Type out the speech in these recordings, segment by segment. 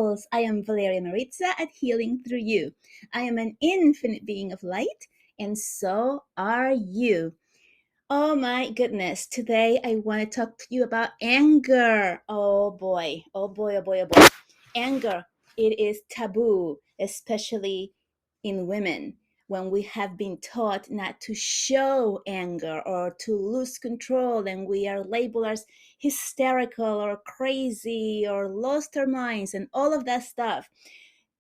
souls. I am Valeria Maritza at Healing Through You. I am an infinite being of light, and so are you. Oh my goodness. Today I want to talk to you about anger. Oh boy. Oh boy, oh boy, oh boy. Anger. It is taboo, especially in women, when we have been taught not to show anger or to lose control, and we are labeled as hysterical or crazy or lost our minds and all of that stuff.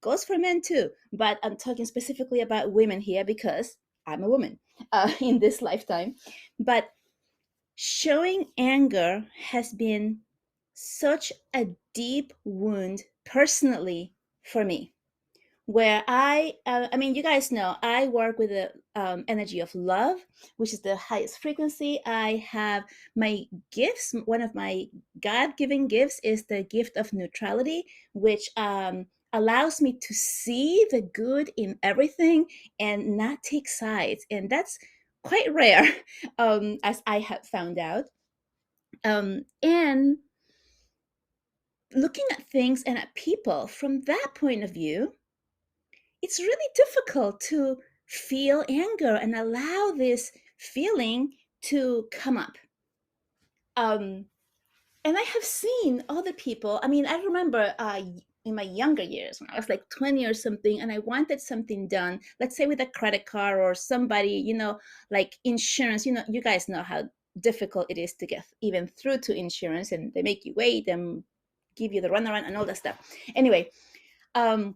Goes for men too, but I'm talking specifically about women here because I'm a woman in this lifetime. But showing anger has been such a deep wound personally for me, where I mean, you guys know I work with the energy of love, which is the highest frequency. I have my gifts. One of my God-given gifts is the gift of neutrality, which allows me to see the good in everything and not take sides, and that's quite rare, as I have found out. And looking at things and at people from that point of view, it's really difficult to feel anger and allow this feeling to come up. Um, and I have seen other people. I mean, I remember in my younger years when I was like 20 or something, and I wanted something done, let's say with a credit card or somebody, like insurance. You guys know how difficult it is to get even through to insurance, and they make you wait and give you the runaround and all that stuff. Anyway, um,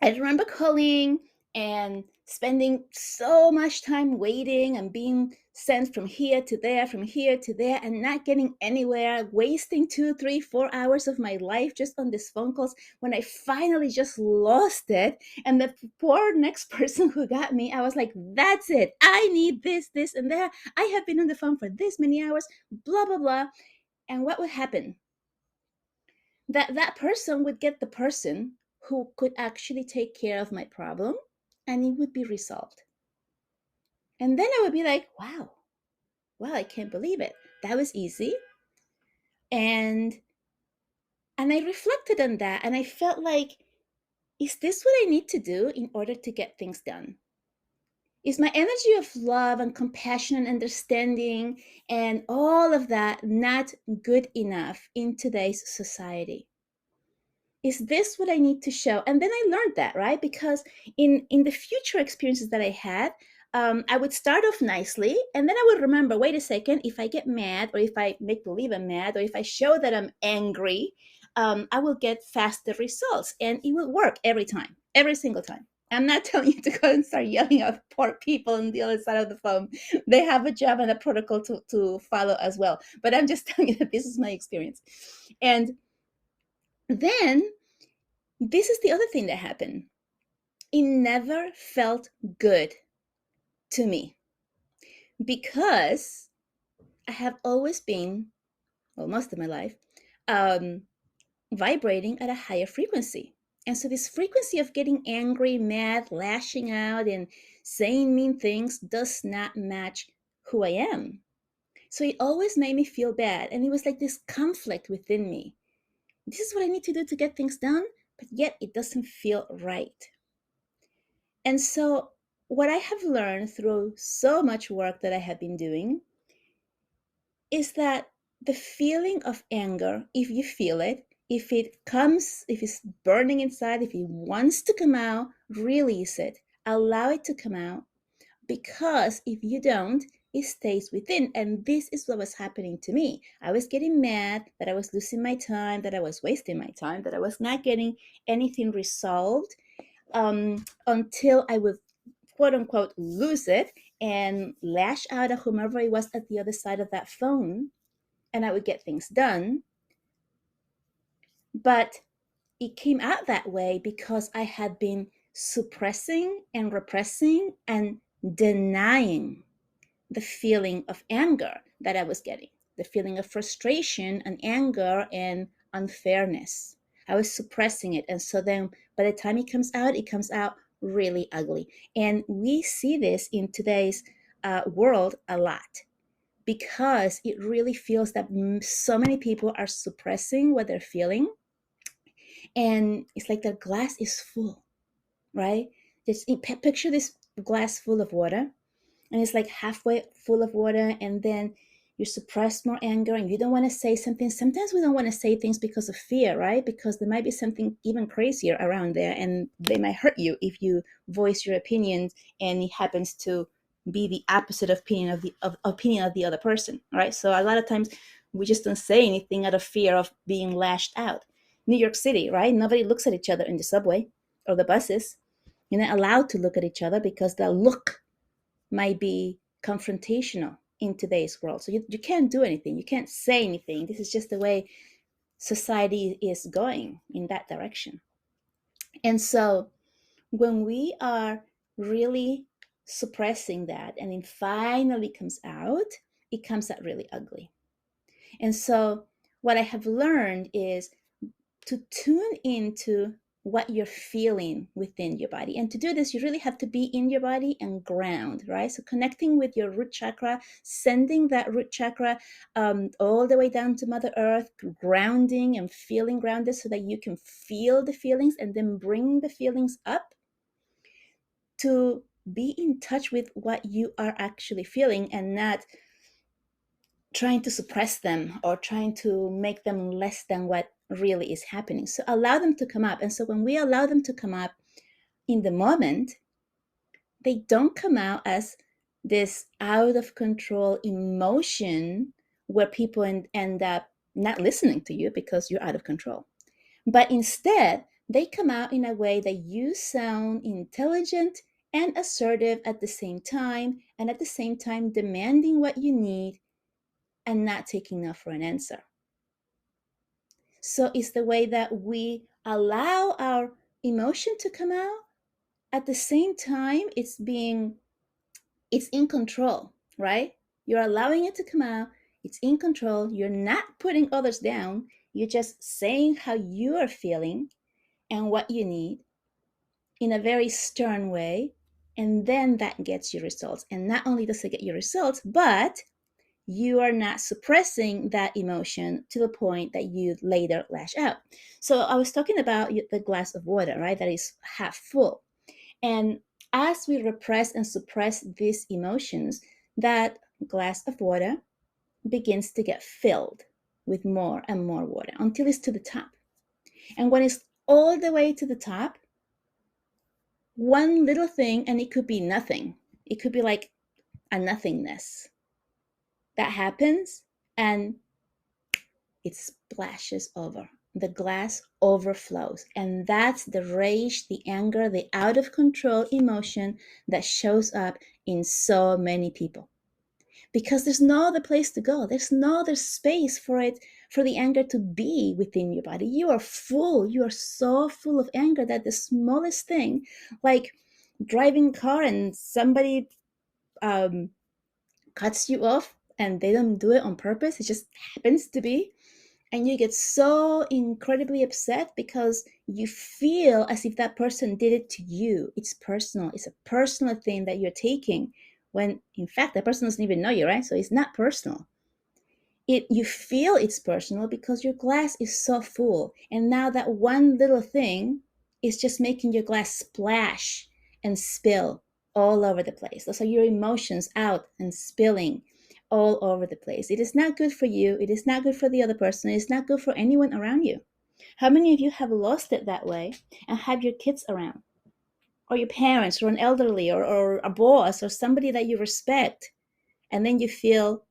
I remember calling and spending so much time waiting and being sent from here to there, from here to there, and not getting anywhere, wasting 2, 3, 4 hours of my life just on these phone calls. When I finally just lost it, and the poor next person who got me, I was like, that's it. I need this, and that. I have been on the phone for this many hours, blah, blah, blah. And what would happen? That person would get the person who could actually take care of my problem, and it would be resolved. And then I would be like, wow, I can't believe it. That was easy. And I reflected on that, and I felt like, is this what I need to do in order to get things done? Is my energy of love and compassion and understanding and all of that not good enough in today's society? Is this what I need to show? And then I learned that, right? Because in the future experiences that I had, I would start off nicely, and then I would remember, wait a second, if I get mad, or if I make believe I'm mad, or if I show that I'm angry, I will get faster results, and it will work every time, every single time. I'm not telling you to go and start yelling at poor people on the other side of the phone. They have a job and a protocol to follow as well. But I'm just telling you that this is my experience. And then this is the other thing that happened. It never felt good to me because I have always been, well, most of my life, um, vibrating at a higher frequency. And so this frequency of getting angry, mad, lashing out, and saying mean things does not match who I am. So it always made me feel bad. And it was like this conflict within me. This is what I need to do to get things done, but yet it doesn't feel right. And so, what I have learned through so much work that I have been doing is that the feeling of anger, if you feel it, if it comes, if it's burning inside, if it wants to come out, release it. Allow it to come out, because if you don't, it stays within. And this is what was happening to me. I was getting mad that I was losing my time, that I was wasting my time, that I was not getting anything resolved, until I would, quote unquote, lose it and lash out at whomever it was at the other side of that phone, and I would get things done. But it came out that way because I had been suppressing and repressing and denying the feeling of anger that I was getting, the feeling of frustration and anger and unfairness. I was suppressing it. And so then by the time it comes out really ugly. And we see this in today's world a lot, because it really feels that so many people are suppressing what they're feeling. And it's like the glass is full, right? Just picture this glass full of water, and it's like halfway full of water, and then you suppress more anger and you don't want to say something. Sometimes we don't want to say things because of fear, right? Because there might be something even crazier around there, and they might hurt you if you voice your opinions and it happens to be the opposite opinion of the other person, right? So a lot of times we just don't say anything out of fear of being lashed out. New York City, right? Nobody looks at each other in the subway or the buses. You're not allowed to look at each other because the look might be confrontational in today's world. So you can't do anything. You can't say anything. This is just the way society is going in that direction. And so when we are really suppressing that and it finally comes out, it comes out really ugly. And so what I have learned is to tune into what you're feeling within your body. And to do this, you really have to be in your body and ground, right? So connecting with your root chakra, sending that root chakra all the way down to Mother Earth, grounding and feeling grounded so that you can feel the feelings and then bring the feelings up to be in touch with what you are actually feeling and not trying to suppress them or trying to make them less than what really is happening. So allow them to come up. And so when we allow them to come up in the moment, they don't come out as this out of control emotion where people end up not listening to you because you're out of control. But instead, they come out in a way that you sound intelligent and assertive at the same time, and at the same time demanding what you need and not taking no for an answer. So it's the way that we allow our emotion to come out. At the same time, it's in control, right? You're allowing it to come out. It's in control. You're not putting others down. You're just saying how you are feeling and what you need in a very stern way. And then that gets you results. And not only does it get you results, but you are not suppressing that emotion to the point that you later lash out. So I was talking about the glass of water, right? That is half full. And as we repress and suppress these emotions, that glass of water begins to get filled with more and more water until it's to the top. And when it's all the way to the top, one little thing, and it could be nothing, it could be like a nothingness that happens, and it splashes over. The glass overflows. And that's the rage, the anger, the out of control emotion that shows up in so many people. Because there's no other place to go. There's no other space for it, for the anger to be within your body. You are full. You are so full of anger that the smallest thing, like driving a car and somebody um, cuts you off and they don't do it on purpose, it just happens to be, and you get so incredibly upset because you feel as if that person did it to you. It's personal. It's a personal thing that you're taking when in fact that person doesn't even know you, right? So it's not personal. You feel it's personal because your glass is so full, and now that one little thing is just making your glass splash and spill all over the place. Those are your emotions out and spilling all over the place. It is not good for you. It is not good for the other person. It's not good for anyone around you. How many of you have lost it that way and have your kids around, or your parents, or an elderly, or a boss, or somebody that you respect, and then you feel,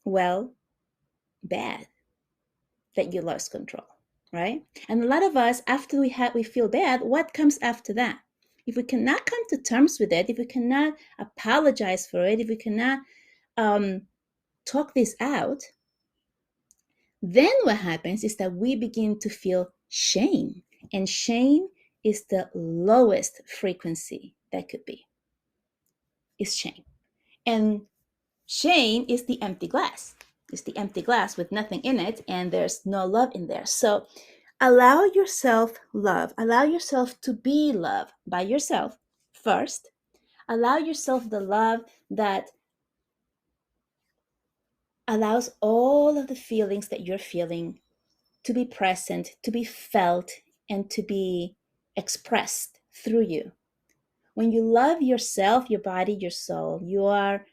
well, bad that you lost control, right? And a lot of us, after we feel bad, what comes after that? If we cannot come to terms with it, if we cannot apologize for it, if we cannot talk this out, then what happens is that we begin to feel shame. And shame is the lowest frequency that could be, is shame. And shame is the empty glass. It's the empty glass with nothing in it, and there's no love in there. So allow yourself love. Allow yourself to be loved by yourself first. Allow yourself the love that allows all of the feelings that you're feeling to be present, to be felt, and to be expressed through you. When you love yourself, your body, your soul, you are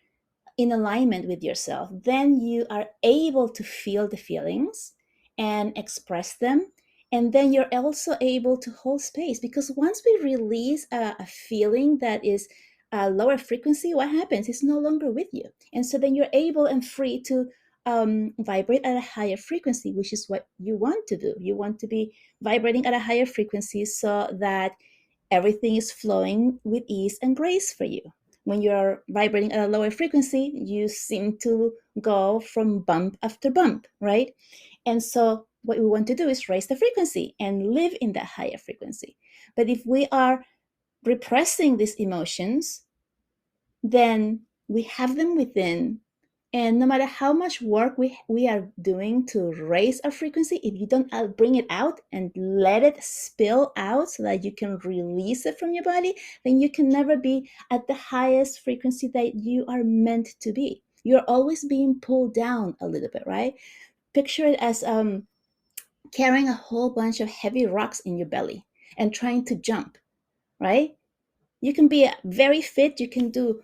in alignment with yourself, then you are able to feel the feelings and express them. And then you're also able to hold space, because once we release a feeling that is a lower frequency, what happens? It's no longer with you. And so then you're able and free to vibrate at a higher frequency, which is what you want to do. You want to be vibrating at a higher frequency so that everything is flowing with ease and grace for you. When you're vibrating at a lower frequency, you seem to go from bump after bump, right? And so what we want to do is raise the frequency and live in that higher frequency. But if we are repressing these emotions, then we have them within. And no matter how much work we are doing to raise our frequency, if you don't bring it out and let it spill out so that you can release it from your body, then you can never be at the highest frequency that you are meant to be. You're always being pulled down a little bit, right? Picture it as carrying a whole bunch of heavy rocks in your belly and trying to jump, right? You can be very fit, you can do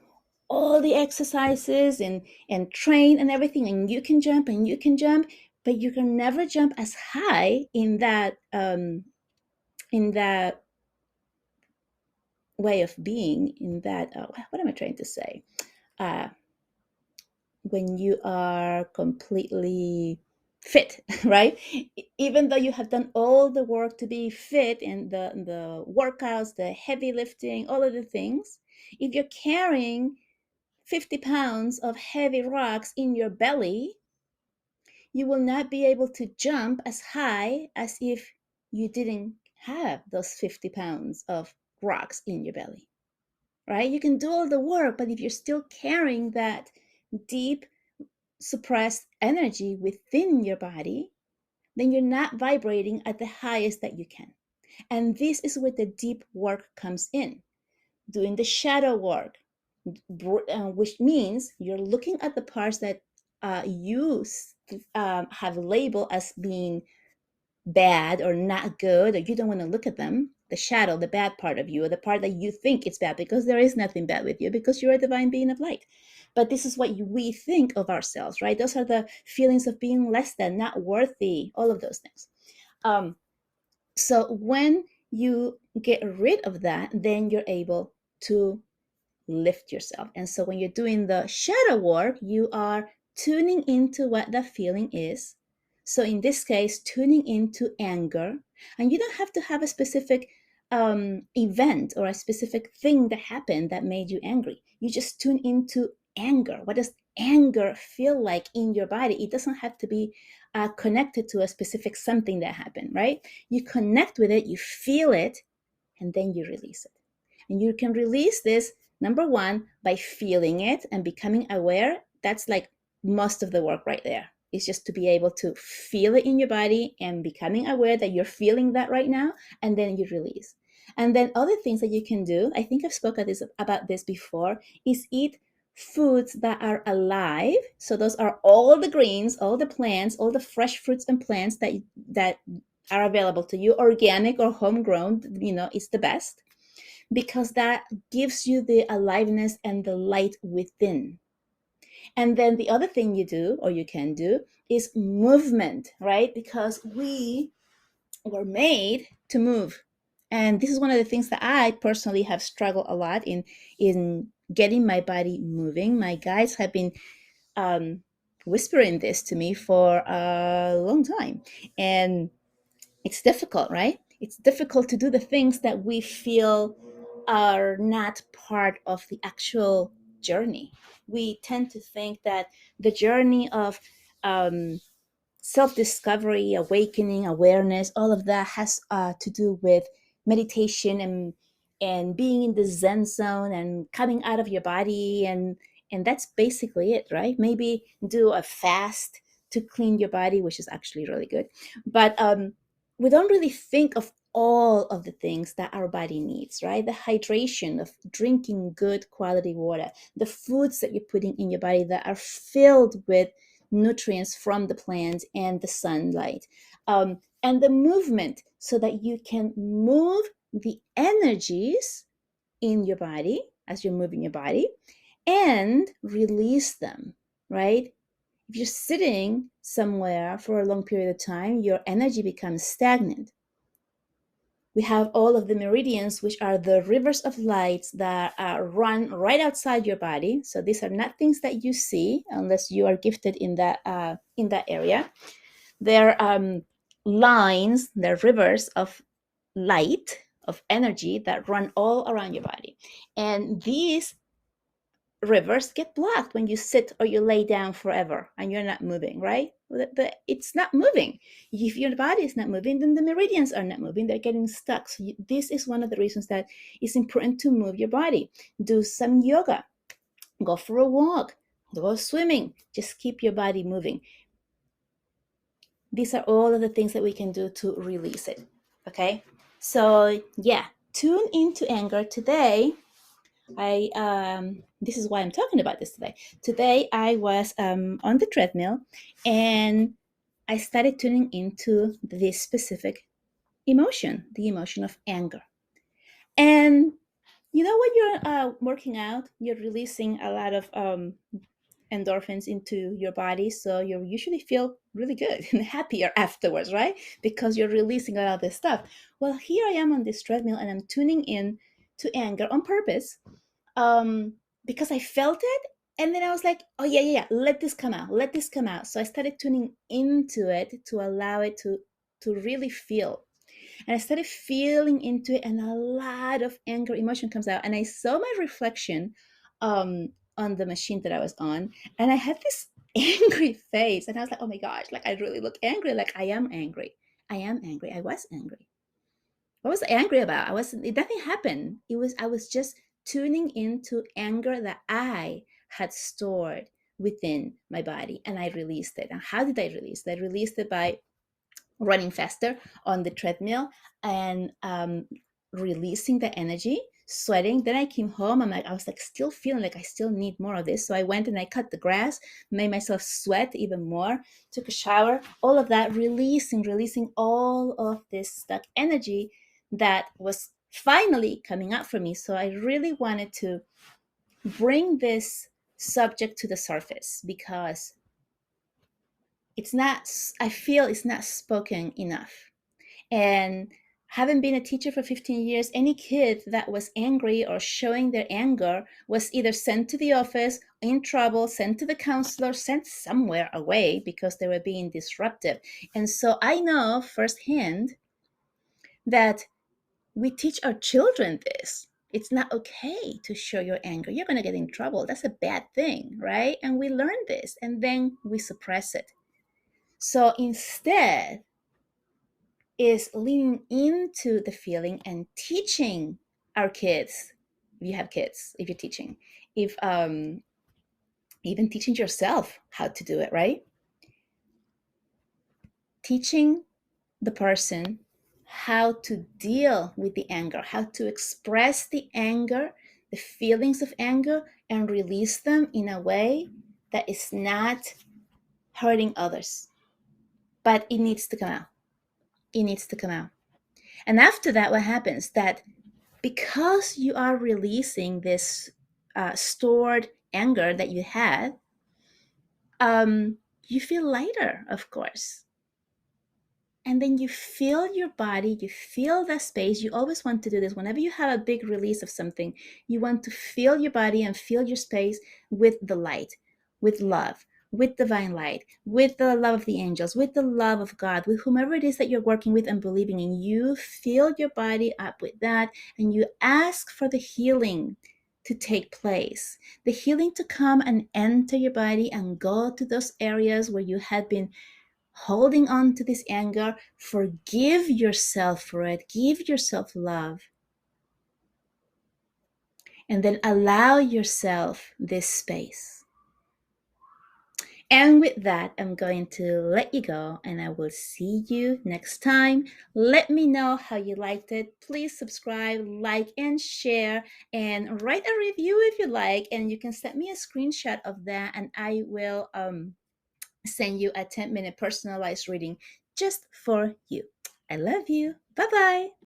all the exercises and train and everything, and you can jump and you can jump, but you can never jump as high in that way of being, in that what am I trying to say, uh, when you are completely fit, right? Even though you have done all the work to be fit, and the workouts, the heavy lifting, all of the things, if you're carrying 50 pounds of heavy rocks in your belly, you will not be able to jump as high as if you didn't have those 50 pounds of rocks in your belly, right? You can do all the work, but if you're still carrying that deep, suppressed energy within your body, then you're not vibrating at the highest that you can. And this is where the deep work comes in, doing the shadow work, which means you're looking at the parts that you have labeled as being bad or not good, or you don't want to look at them, the shadow, the bad part of you, or the part that you think it's bad, because there is nothing bad with you, because you're a divine being of light. But this is what we think of ourselves, right? Those are the feelings of being less than, not worthy, all of those things. So when you get rid of that, then you're able to lift yourself. And so when you're doing the shadow work, you are tuning into what the feeling is. So in this case, tuning into anger. And you don't have to have a specific event or a specific thing that happened that made you angry. You just tune into anger. What does anger feel like in your body? It doesn't have to be connected to a specific something that happened, right? You connect with it, you feel it, and then you release it. And you can release this, number one, by feeling it and becoming aware. That's like most of the work right there. It's just to be able to feel it in your body and becoming aware that you're feeling that right now, and then you release. And then other things that you can do, I think I've spoken about this before, is eat foods that are alive. So those are all the greens, all the plants, all the fresh fruits and plants that are available to you, organic or homegrown, is the best, because that gives you the aliveness and the light within. And then the other thing you do, or you can do, is movement, right? Because we were made to move. And this is one of the things that I personally have struggled a lot in getting my body moving. My guides have been whispering this to me for a long time. And it's difficult, right? It's difficult to do the things that we feel are not part of the actual journey. We tend to think that the journey of self discovery, awakening, awareness, all of that has to do with meditation and being in the Zen zone and coming out of your body, and that's basically it, right? Maybe do a fast to clean your body, which is actually really good, but we don't really think of all of the things that our body needs, right? The hydration of drinking good quality water, the foods that you're putting in your body that are filled with nutrients from the plants and the sunlight, and the movement, so that you can move the energies in your body as you're moving your body and release them, right? If you're sitting somewhere for a long period of time, your energy becomes stagnant. We have all of the meridians, which are the rivers of light that run right outside your body. So these are not things that you see unless you are gifted in that area. They're lines, they're rivers of light, of energy that run all around your body. And these rivers get blocked when you sit or you lay down forever and you're not moving, right? It's not moving. If your body is not moving, then the meridians are not moving. They're getting stuck. So this is one of the reasons that it's important to move your body. Do some yoga, go for a walk, go swimming. Just keep your body moving. These are all of the things that we can do to release it. Okay? So yeah, tune into anger today. This is why I'm talking about this today. Today I was on the treadmill and I started tuning into this specific emotion, the emotion of anger. And you know, when you're working out, you're releasing a lot of endorphins into your body, so you usually feel really good and happier afterwards, right? Because you're releasing a lot of this stuff. Well, here I am on this treadmill and I'm tuning in to anger on purpose, um, because I felt it. And then I was like, oh, yeah, let this come out. Let this come out. So I started tuning into it to allow it to really feel. And I started feeling into it, and a lot of anger emotion comes out. And I saw my reflection on the machine that I was on, and I had this angry face. And I was like, oh my gosh, like I really look angry. Like I am angry. I am angry. I was angry. What was I angry about? Nothing happened. I was just tuning into anger that I had stored within my body, and I released it. And how did I release it? I released it by running faster on the treadmill and releasing the energy, sweating. Then I came home. I was like still feeling like I still need more of this. So I went and I cut the grass, made myself sweat even more, took a shower, all of that, releasing all of this stuck energy that was finally coming up for me. So I really wanted to bring this subject to the surface because it's not, I feel it's not spoken enough. And having been a teacher for 15 years, any kid that was angry or showing their anger was either sent to the office, in trouble, sent to the counselor, sent somewhere away because they were being disruptive. And so I know firsthand that we teach our children this. It's not okay to show your anger. You're going to get in trouble. That's a bad thing, right? And we learn this and then we suppress it. So instead, is leaning into the feeling and teaching our kids. If you have kids, if you're teaching, if even teaching yourself how to do it, right? Teaching the person how to deal with the anger, how to express the anger, the feelings of anger, and release them in a way that is not hurting others. But it needs to come out. It needs to come out. And after that, what happens? That because you are releasing this stored anger that you had, you feel lighter, of course. And then you feel your body, you feel that space. You always want to do this. Whenever you have a big release of something, you want to feel your body and feel your space with the light, with love, with divine light, with the love of the angels, with the love of God, with whomever it is that you're working with and believing in. You fill your body up with that, and you ask for the healing to take place, the healing to come and enter your body and go to those areas where you had been holding on to this anger. Forgive yourself for it, give yourself love, and then allow yourself this space. And with that, I'm going to let you go, and I will see you next time. Let me know how you liked it. Please subscribe, like, and share, and write a review if you like. And you can send me a screenshot of that, and I will send you a 10-minute personalized reading just for you. I love you. Bye bye.